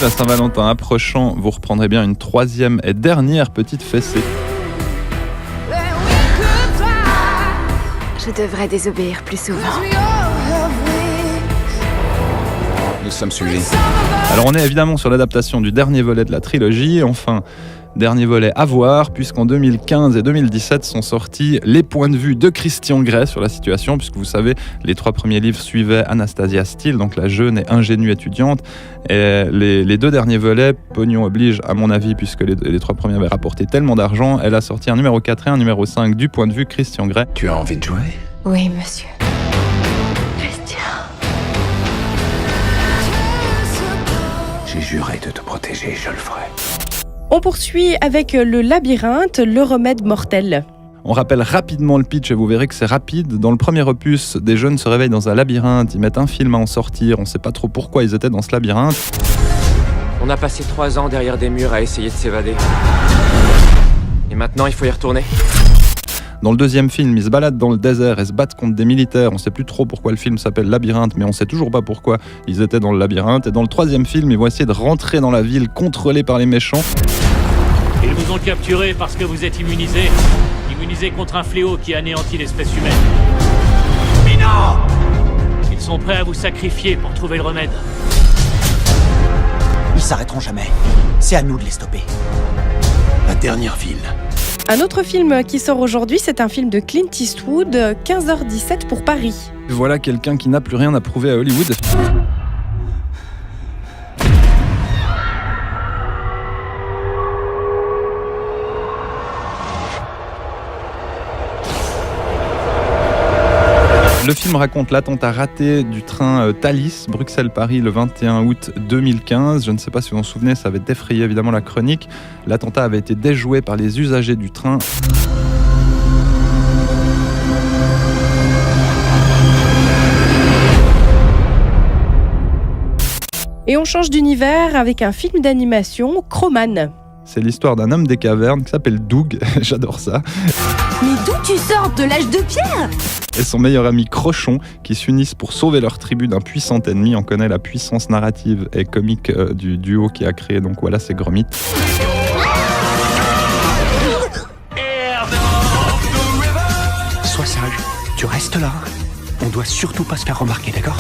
La Saint-Valentin approchant, vous reprendrez bien une troisième et dernière petite fessée. Je devrais désobéir plus souvent. Nous sommes suivis. Alors on est évidemment sur l'adaptation du dernier volet de la trilogie, enfin dernier volet à voir, puisqu'en 2015 et 2017 sont sortis les points de vue de Christian Grey sur la situation, puisque vous savez, les 3 premiers livres suivaient Anastasia Steele, donc la jeune et ingénue étudiante, et les 2 derniers volets, pognon oblige à mon avis, puisque les 3 premiers avaient rapporté tellement d'argent, elle a sorti un numéro 4 et un numéro 5 du point de vue Christian Grey. Tu as envie de jouer? Oui, monsieur. Christian. J'ai juré de te protéger, je le ferai. On poursuit avec le labyrinthe, le remède mortel. On rappelle rapidement le pitch et vous verrez que c'est rapide. Dans le premier opus, des jeunes se réveillent dans un labyrinthe, ils mettent un film à en sortir, on ne sait pas trop pourquoi ils étaient dans ce labyrinthe. On a passé 3 ans derrière des murs à essayer de s'évader. Et maintenant, il faut y retourner. Dans le deuxième film, ils se baladent dans le désert et se battent contre des militaires. On ne sait plus trop pourquoi le film s'appelle Labyrinthe, mais on ne sait toujours pas pourquoi ils étaient dans le labyrinthe. Et dans le troisième film, ils vont essayer de rentrer dans la ville contrôlée par les méchants. Ils vous ont capturé parce que vous êtes immunisés. Immunisés contre un fléau qui anéantit l'espèce humaine. Mais non! Ils sont prêts à vous sacrifier pour trouver le remède. Ils s'arrêteront jamais. C'est à nous de les stopper. La dernière ville. Un autre film qui sort aujourd'hui, c'est un film de Clint Eastwood, 15h17 pour Paris. Voilà quelqu'un qui n'a plus rien à prouver à Hollywood. Le film raconte l'attentat raté du train Thalys, Bruxelles-Paris, le 21 août 2015. Je ne sais pas si vous vous en souvenez, ça avait défrayé évidemment la chronique. L'attentat avait été déjoué par les usagers du train. Et on change d'univers avec un film d'animation, Croman. C'est l'histoire d'un homme des cavernes qui s'appelle Doug, j'adore ça, Mais d'où tu sors de l'âge de pierre? et son meilleur ami Crochon qui s'unissent pour sauver leur tribu d'un puissant ennemi. On connaît la puissance narrative et comique du duo qui a créé, donc voilà, c'est Gromit. Sois sage. Tu restes là. On doit surtout pas se faire remarquer, d'accord?